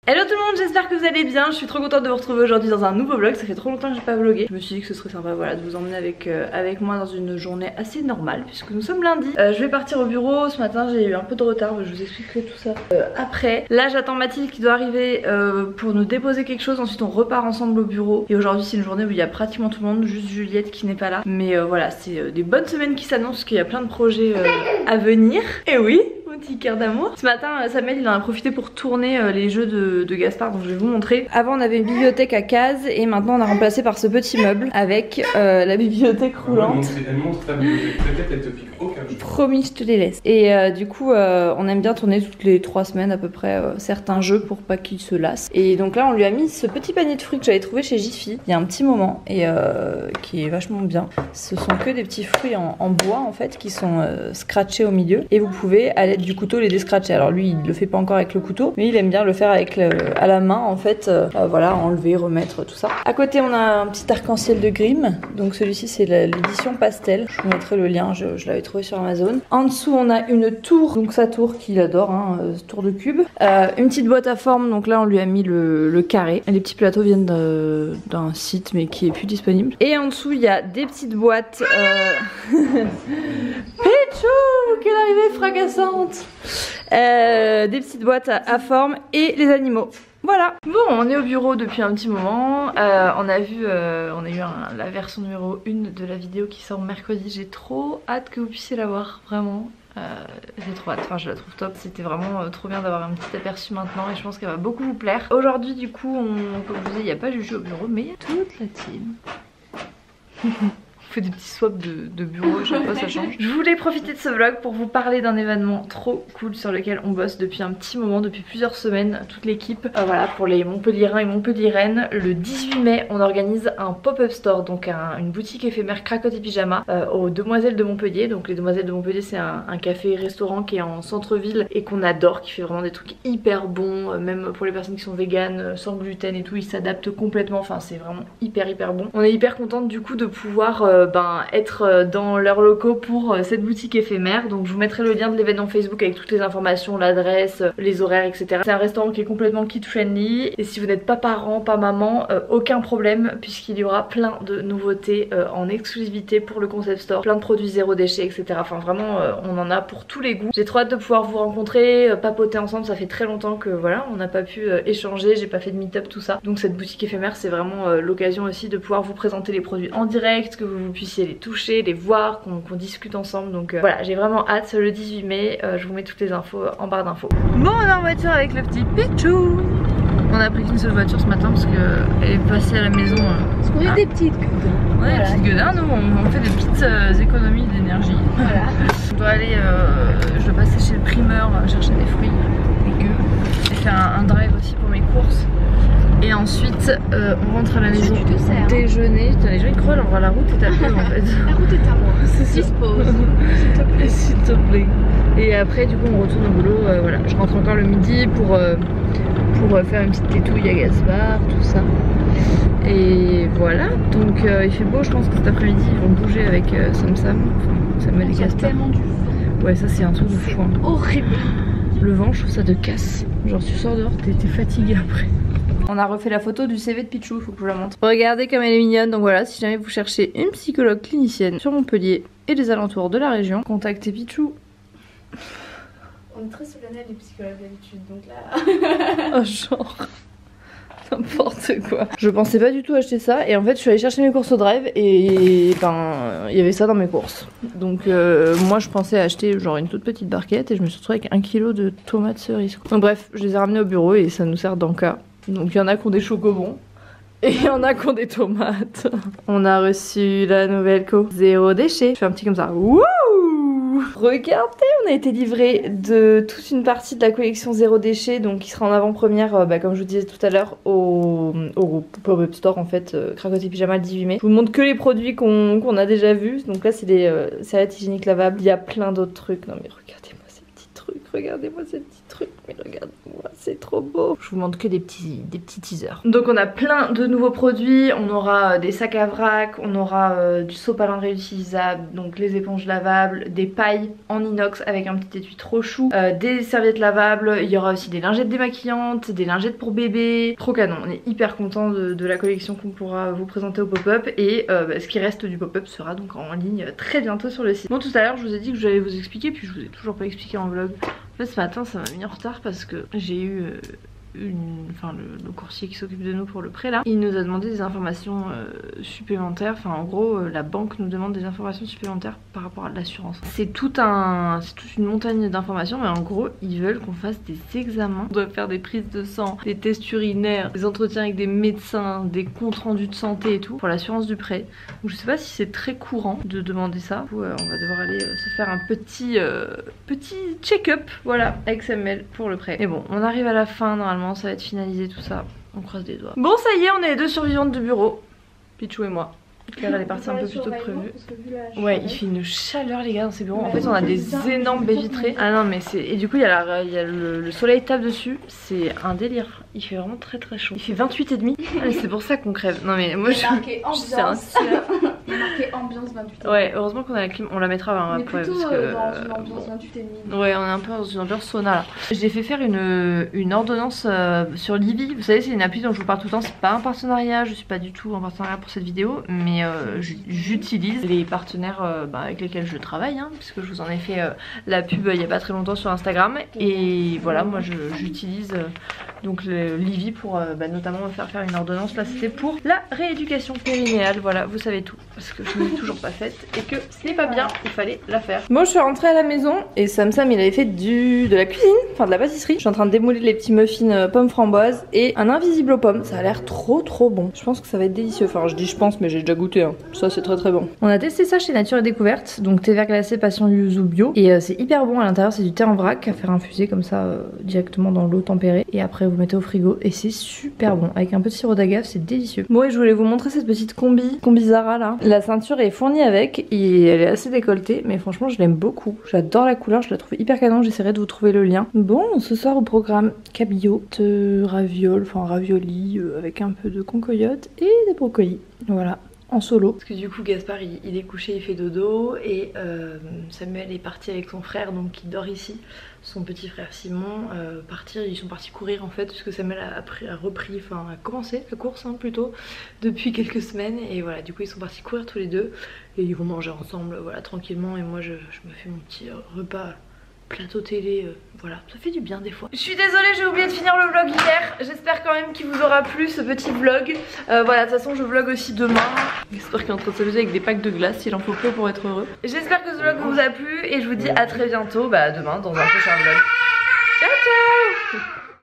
Hello tout le monde, j'espère que vous allez bien. Je suis trop contente de vous retrouver aujourd'hui dans un nouveau vlog. Ça fait trop longtemps que j'ai pas vlogué. Je me suis dit que ce serait sympa, voilà, de vous emmener avec moi dans une journée assez normale puisque nous sommes lundi. Je vais partir au bureau. Ce matin j'ai eu un peu de retard, je vous expliquerai tout ça après. Là j'attends Mathilde qui doit arriver pour nous déposer quelque chose. Ensuite on repart ensemble au bureau. Et aujourd'hui c'est une journée où il y a pratiquement tout le monde, juste Juliette qui n'est pas là. Mais voilà, c'est des bonnes semaines qui s'annoncent, qu'il y a plein de projets à venir. Et oui, petit cœur d'amour. Ce matin Samuel il en a profité pour tourner les jeux de Gaspard, donc je vais vous montrer. Avant on avait une bibliothèque à cases et maintenant on a remplacé par ce petit meuble avec la bibliothèque roulante. Elle montre ta bibliothèque, peut-être elle te pique aucun jeu. Promis, je te les laisse. Et du coup on aime bien tourner toutes les 3 semaines à peu près certains jeux pour pas qu'ils se lassent. Et donc là on lui a mis ce petit panier de fruits que j'avais trouvé chez Jiffy il y a un petit moment et qui est vachement bien. Ce sont que des petits fruits en bois en fait qui sont scratchés au milieu et vous pouvez à l'aide du couteau les descratcher. Alors lui il le fait pas encore avec le couteau mais il aime bien le faire avec à la main en fait, voilà, enlever, remettre tout ça. À côté on a un petit arc-en-ciel de Grimm, donc celui-ci c'est l'édition pastel, je vous mettrai le lien, je l'avais trouvé sur Amazon. En dessous on a une tour, donc sa tour qu'il adore, hein, tour de cube, une petite boîte à forme, donc là on lui a mis le carré. Les petits plateaux viennent d'un site mais qui est plus disponible. Et en dessous il y a des petites boîtes Pichou, quelle arrivée fracassante. Des petites boîtes à forme et les animaux. Voilà. Bon, on est au bureau depuis un petit moment. On a eu la version numéro 1 de la vidéo qui sort mercredi. J'ai trop hâte que vous puissiez la voir, vraiment. J'ai trop hâte, enfin je la trouve top. C'était vraiment trop bien d'avoir un petit aperçu maintenant et je pense qu'elle va beaucoup vous plaire. Aujourd'hui du coup, comme je vous disais, il n'y a pas Juju au bureau mais il y a toute la team. Fait des petits swaps de bureau, je sais pas, ça change. Je voulais profiter de ce vlog pour vous parler d'un événement trop cool sur lequel on bosse depuis un petit moment, depuis plusieurs semaines, toute l'équipe. Voilà, pour les Montpelliérains et Montpelliéraines, le 18 mai on organise un pop-up store, donc une boutique éphémère Cracotte et Pyjama aux Demoiselles de Montpellier. Donc les Demoiselles de Montpellier c'est un café-restaurant qui est en centre-ville et qu'on adore, qui fait vraiment des trucs hyper bons, même pour les personnes qui sont véganes, sans gluten et tout, ils s'adaptent complètement, enfin c'est vraiment hyper bon. On est hyper contente du coup de pouvoir être dans leurs locaux pour cette boutique éphémère. Donc je vous mettrai le lien de l'événement Facebook avec toutes les informations, l'adresse, les horaires, etc. C'est un restaurant qui est complètement kid friendly et si vous n'êtes pas parent, pas maman, aucun problème puisqu'il y aura plein de nouveautés en exclusivité pour le concept store, plein de produits zéro déchet, etc. Enfin vraiment on en a pour tous les goûts. J'ai trop hâte de pouvoir vous rencontrer, papoter ensemble. Ça fait très longtemps que voilà on n'a pas pu échanger, j'ai pas fait de meet-up, tout ça. Donc cette boutique éphémère c'est vraiment l'occasion aussi de pouvoir vous présenter les produits en direct, que vous puissiez les toucher, les voir, qu'on discute ensemble. Donc voilà, j'ai vraiment hâte. Le 18 mai, je vous mets toutes les infos en barre d'infos. Bon, on est en voiture avec le petit Pichou. On a pris qu'une seule voiture ce matin parce qu'elle est passée à la maison. Parce qu'on est des petites gueudins. Ouais, voilà. Des petites gueudins, nous on fait des petites économies d'énergie. Voilà. Je dois aller, je dois passer chez le primeur chercher des fruits dégueux. J'ai fait un drive aussi pour mes courses. Et ensuite on rentre à la maison déjeuner. Putain, les gens ils croient genre la route est à eux en fait. La route est à moi, dispose s'il te plaît. S'il te plaît. Et après du coup on retourne au boulot, voilà. Je rentre encore le midi pour faire une petite tétouille à Gaspard, tout ça. Et voilà, donc il fait beau, je pense que cet après-midi ils vont bouger avec Sam, enfin Samuel et Gaspard. Tellement du vent. Ouais, ça c'est un truc de fou. Hein. Horrible. Le vent, je trouve ça te casse. Genre tu sors dehors, t'es fatigué après. On a refait la photo du CV de Pichou, faut que je vous la montre. Regardez comme elle est mignonne. Donc voilà, si jamais vous cherchez une psychologue clinicienne sur Montpellier et les alentours de la région, contactez Pichou. On est très solennel les psychologues d'habitude, donc là... Oh genre... N'importe quoi. Je pensais pas du tout acheter ça et en fait je suis allée chercher mes courses au drive et ben il y avait ça dans mes courses. Donc moi je pensais acheter genre une toute petite barquette et je me suis retrouvée avec 1 kg de tomates cerises. Donc bref, je les ai ramenées au bureau et ça nous sert d'enca. Donc il y en a qui ont des chocobons et il y en a qui ont des tomates. On a reçu la nouvelle co. Zéro déchet. Je fais un petit comme ça. Wouh! Regardez, on a été livré de toute une partie de la collection zéro déchet, donc qui sera en avant-première, comme je vous disais tout à l'heure, au pop-up store en fait, Cracotte et Pyjama le 18 mai. Je vous montre que les produits qu'on a déjà vus, donc là c'est des serviettes hygiéniques lavables, il y a plein d'autres trucs. Non mais regardez-moi ces petits trucs, regardez-moi ces petits trucs. trucs, mais regarde-moi, c'est trop beau. Je vous montre que des petits teasers. Donc on a plein de nouveaux produits, on aura des sacs à vrac, on aura du sopalin réutilisable, donc les éponges lavables, des pailles en inox avec un petit étui trop chou, des serviettes lavables, il y aura aussi des lingettes démaquillantes, des lingettes pour bébé, trop canon. On est hyper content de la collection qu'on pourra vous présenter au pop-up et ce qui reste du pop-up sera donc en ligne très bientôt sur le site. Bon, tout à l'heure je vous ai dit que j'allais vous expliquer, puis je vous ai toujours pas expliqué en vlog. En fait ce matin ça m'a mis en retard parce que j'ai eu le coursier qui s'occupe de nous pour le prêt là, il nous a demandé des informations supplémentaires, enfin en gros la banque nous demande des informations supplémentaires par rapport à l'assurance. C'est toute une montagne d'informations, mais en gros ils veulent qu'on fasse des examens, on doit faire des prises de sang, des tests urinaires, des entretiens avec des médecins, des comptes rendus de santé et tout pour l'assurance du prêt. Donc je sais pas si c'est très courant de demander ça. Du coup, on va devoir aller se faire un petit check-up, voilà, avec XML pour le prêt. Mais bon, on arrive à la fin normalement. Ça va être finalisé tout ça, on croise les doigts. Bon ça y est, on est les deux survivantes du bureau, Pichou et moi. Claire elle est partie un peu plus tôt que prévu. Ouais, il fait une chaleur les gars dans ces bureaux. En fait on a des énormes baies vitrées. Ah non mais c'est... Et du coup il y a le soleil tape dessus. C'est un délire. Il fait vraiment très très chaud. Il fait 28,5. C'est pour ça qu'on crève. Non mais moi je... marqué ambiance. Il est marqué ambiance 28,5. Ouais, heureusement qu'on a la clim. On la mettra mais plutôt parce que... dans une ambiance 28,5. Ouais, on est un peu dans une ambiance sauna là. J'ai fait faire une ordonnance sur Livy. Vous savez c'est une appli dont je vous parle tout le temps. C'est pas un partenariat, je suis pas du tout en partenariat pour cette vidéo, mais j'utilise les partenaires avec lesquels je travaille, hein, puisque je vous en ai fait la pub il y a pas très longtemps sur Instagram. Et voilà, moi j'utilise donc le Livy pour notamment me faire une ordonnance. Là c'était pour la rééducation périnéale. Voilà, vous savez tout, parce que je ne l'ai toujours pas faite et que ce n'est pas bien, il fallait la faire. Bon, je suis rentrée à la maison et Sam il avait fait de la cuisine, enfin de la pâtisserie. Je suis en train de démouler les petits muffins pommes framboises et un invisible aux pommes. Ça a l'air trop bon. Je pense que ça va être délicieux. Enfin je dis je pense, mais j'ai déjà goûté hein. Ça c'est très bon. On a testé ça chez Nature et Découverte, donc thé vert glacé passion yuzu bio, et c'est hyper bon. À l'intérieur c'est du thé en vrac à faire infuser comme ça directement dans l'eau tempérée, et après vous mettez au frigo et c'est super bon avec un petit sirop d'agave, c'est délicieux. Bon, et je voulais vous montrer cette petite combi Zara là. La ceinture est fournie avec et elle est assez décolletée, mais franchement je l'aime beaucoup. J'adore la couleur, je la trouve hyper canon. J'essaierai de vous trouver le lien. Bon, ce soir au programme cabillaud, ravioli avec un peu de concoyote et des brocolis. Voilà, en solo. Parce que du coup Gaspard il est couché, il fait dodo, et Samuel est parti avec son frère donc qui dort ici. Son petit frère Simon ils sont partis courir en fait, puisque Samuel a commencé la course hein, plutôt depuis quelques semaines, et voilà, du coup ils sont partis courir tous les deux et ils vont manger ensemble, voilà, tranquillement, et moi je me fais mon petit repas plateau télé, voilà, ça fait du bien des fois. Je suis désolée, j'ai oublié de finir le vlog hier. J'espère quand même qu'il vous aura plu ce petit vlog. Voilà, de toute façon je vlog aussi demain. J'espère qu'il est en train de s'amuser avec des packs de glace, il en faut peu pour être heureux. J'espère que ce vlog vous a plu et je vous dis à très bientôt demain dans un prochain vlog.